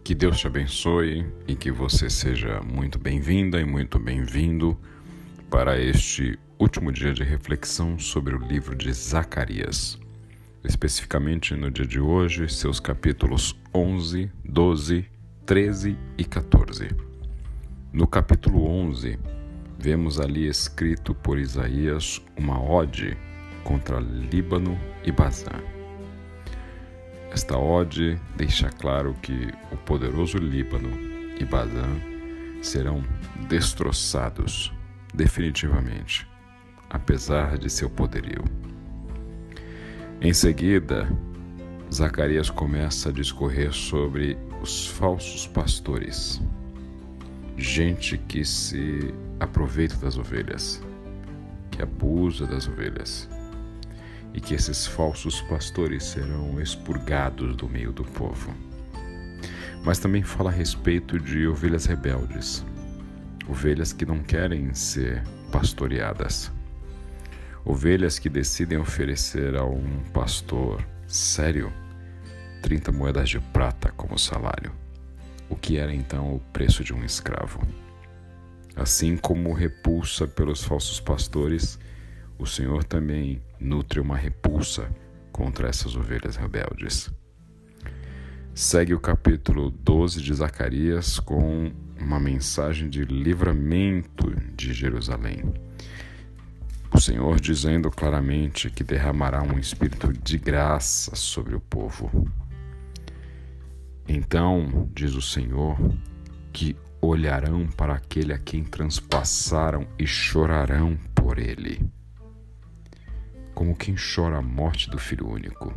Que Deus te abençoe e que você seja muito bem-vinda e muito bem-vindo para este último dia de reflexão sobre o livro de Zacarias. Especificamente no dia de hoje, seus capítulos 11, 12, 13 e 14. No capítulo 11, vemos ali escrito por Isaías uma ode contra Líbano e Bazã. Esta ode deixa claro que o poderoso Líbano e Bazã serão destroçados definitivamente, apesar de seu poderio. Em seguida, Zacarias começa a discorrer sobre os falsos pastores, gente que se aproveita das ovelhas, que abusa das ovelhas, e que esses falsos pastores serão expurgados do meio do povo. Mas também fala a respeito de ovelhas rebeldes, ovelhas que não querem ser pastoreadas, ovelhas que decidem oferecer a um pastor sério 30 moedas de prata como salário, o que era então o preço de um escravo. Assim como repulsa pelos falsos pastores, o Senhor também nutre uma repulsa contra essas ovelhas rebeldes. Segue o capítulo 12 de Zacarias com uma mensagem de livramento de Jerusalém. O Senhor dizendo claramente que derramará um espírito de graça sobre o povo. Então, diz o Senhor, que olharão para aquele a quem transpassaram e chorarão por ele, como quem chora a morte do filho único.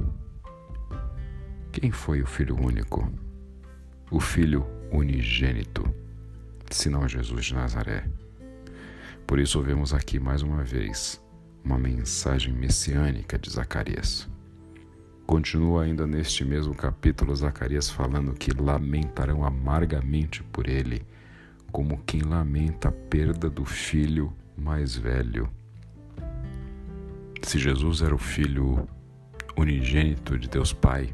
Quem foi o filho único? O filho unigênito, senão Jesus de Nazaré. Por isso ouvimos aqui mais uma vez uma mensagem messiânica de Zacarias. Continua ainda neste mesmo capítulo Zacarias falando que lamentarão amargamente por ele, como quem lamenta a perda do filho mais velho. Se Jesus era o filho unigênito de Deus Pai,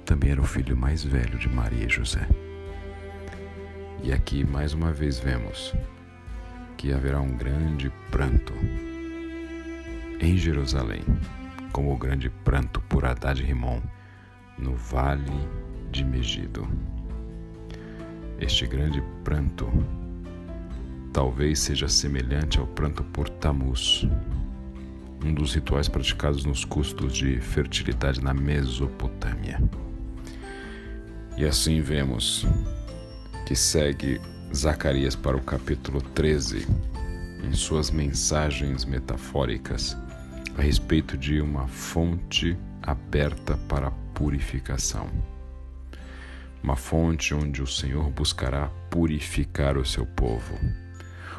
também era o filho mais velho de Maria e José. E aqui mais uma vez vemos que haverá um grande pranto em Jerusalém, como o grande pranto por Haddad Rimon, no vale de Megido. Este grande pranto talvez seja semelhante ao pranto por Tamuz, um dos rituais praticados nos cultos de fertilidade na Mesopotâmia. E assim vemos que segue Zacarias para o capítulo 13, em suas mensagens metafóricas, a respeito de uma fonte aberta para a purificação. Uma fonte onde o Senhor buscará purificar o seu povo,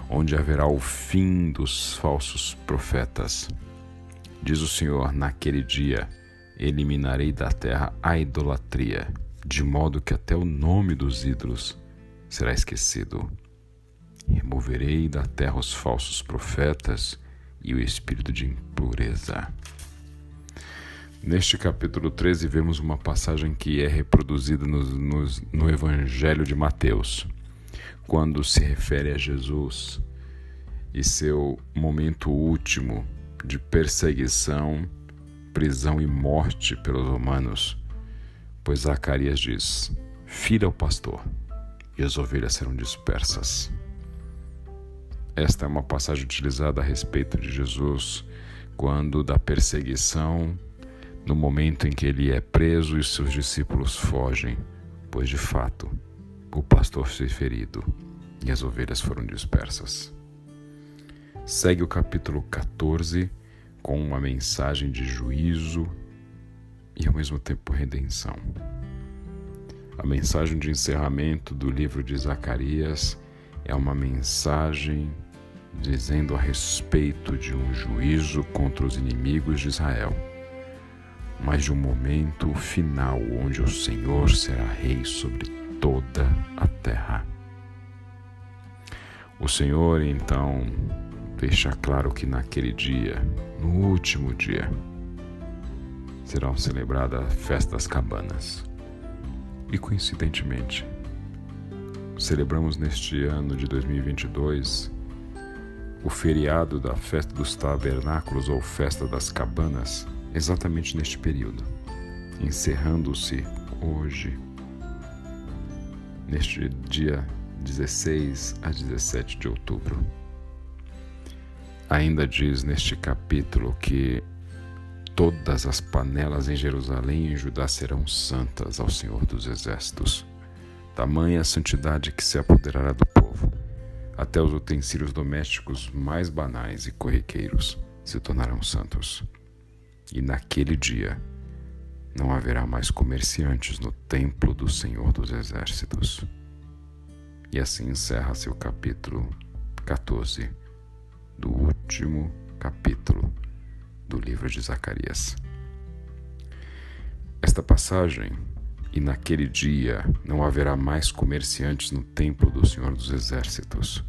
onde haverá o fim dos falsos profetas. Diz o Senhor, naquele dia eliminarei da terra a idolatria, de modo que até o nome dos ídolos será esquecido. Removerei da terra os falsos profetas e o espírito de impureza. Neste capítulo 13 vemos uma passagem que é reproduzida no Evangelho de Mateus, quando se refere a Jesus e seu momento último de perseguição, prisão e morte pelos romanos, pois Zacarias diz: fira o pastor e as ovelhas serão dispersas. Esta é uma passagem utilizada a respeito de Jesus quando da perseguição, no momento em que ele é preso e seus discípulos fogem, pois de fato o pastor foi ferido e as ovelhas foram dispersas. Segue o capítulo 14 com uma mensagem de juízo e ao mesmo tempo redenção. A mensagem de encerramento do livro de Zacarias é uma mensagem dizendo a respeito de um juízo contra os inimigos de Israel, mas de um momento final onde o Senhor será rei sobre toda a terra. O Senhor então deixa claro que naquele dia, no último dia, serão celebradas a festa das cabanas. E coincidentemente, celebramos neste ano de 2022 o feriado da Festa dos Tabernáculos ou Festa das Cabanas, exatamente neste período, encerrando-se hoje, neste dia 16 a 17 de outubro. Ainda diz neste capítulo que todas as panelas em Jerusalém e em Judá serão santas ao Senhor dos Exércitos. Tamanha a santidade que se apoderará do povo. Até os utensílios domésticos mais banais e corriqueiros se tornarão santos. E naquele dia não haverá mais comerciantes no templo do Senhor dos Exércitos. E assim encerra-se o capítulo 14 do último capítulo do livro de Zacarias. Esta passagem, e naquele dia não haverá mais comerciantes no templo do Senhor dos Exércitos,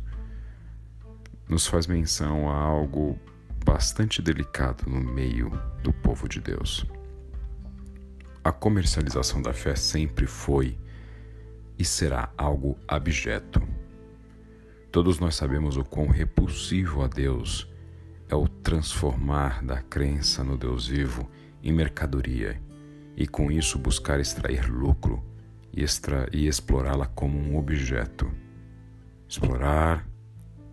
nos faz menção a algo bastante delicado no meio do povo de Deus. A comercialização da fé sempre foi e será algo abjeto. Todos nós sabemos o quão repulsivo a Deus é o transformar da crença no Deus vivo em mercadoria e com isso buscar extrair lucro e explorá-la como um objeto. Explorar,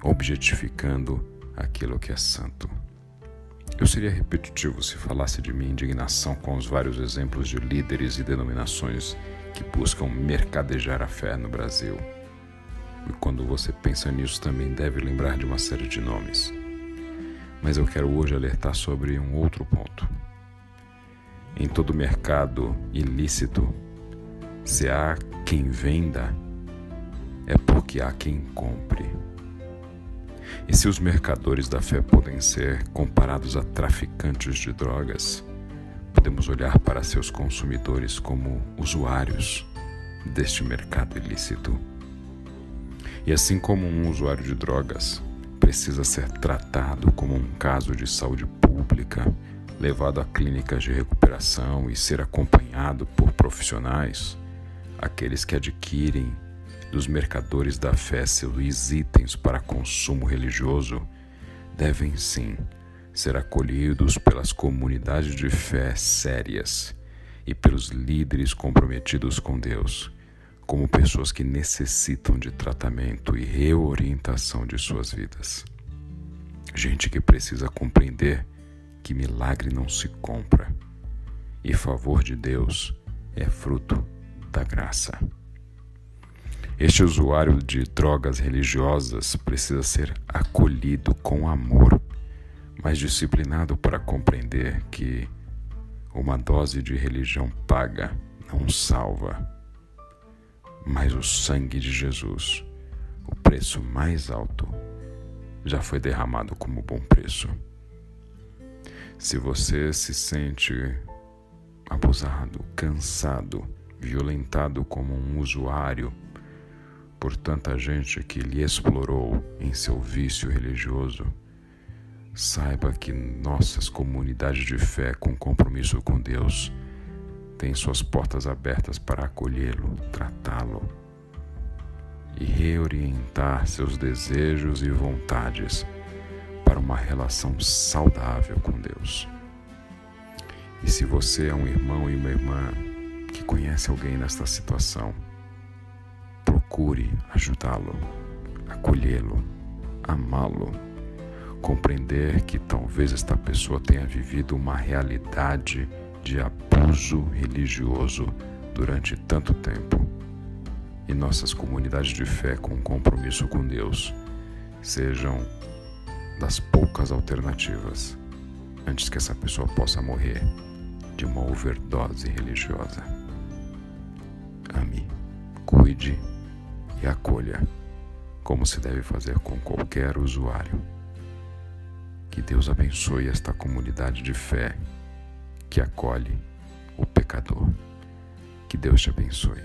objetificando aquilo que é santo. Eu seria repetitivo se falasse de minha indignação com os vários exemplos de líderes e denominações que buscam mercadejar a fé no Brasil. E quando você pensa nisso, também deve lembrar de uma série de nomes. Mas eu quero hoje alertar sobre um outro ponto. Em todo mercado ilícito, se há quem venda, é porque há quem compre. E se os mercadores da fé podem ser comparados a traficantes de drogas, podemos olhar para seus consumidores como usuários deste mercado ilícito. E assim como um usuário de drogas precisa ser tratado como um caso de saúde pública, levado a clínicas de recuperação e ser acompanhado por profissionais, aqueles que adquirem dos mercadores da fé seus itens para consumo religioso devem sim ser acolhidos pelas comunidades de fé sérias e pelos líderes comprometidos com Deus, como pessoas que necessitam de tratamento e reorientação de suas vidas. Gente que precisa compreender que milagre não se compra e favor de Deus é fruto da graça. Este usuário de drogas religiosas precisa ser acolhido com amor, mas disciplinado para compreender que uma dose de religião paga não salva, mas o sangue de Jesus, o preço mais alto, já foi derramado como bom preço. Se você se sente abusado, cansado, violentado como um usuário por tanta gente que lhe explorou em seu vício religioso, saiba que nossas comunidades de fé com compromisso com Deus têm suas portas abertas para acolhê-lo, tratá-lo e reorientar seus desejos e vontades para uma relação saudável com Deus. E se você é um irmão e uma irmã que conhece alguém nesta situação, procure ajudá-lo, acolhê-lo, amá-lo, compreender que talvez esta pessoa tenha vivido uma realidade de abuso religioso durante tanto tempo. E nossas comunidades de fé com compromisso com Deus sejam das poucas alternativas antes que essa pessoa possa morrer de uma overdose religiosa. Ame, cuide e acolha, como se deve fazer com qualquer usuário. Que Deus abençoe esta comunidade de fé que acolhe o pecador. Que Deus te abençoe.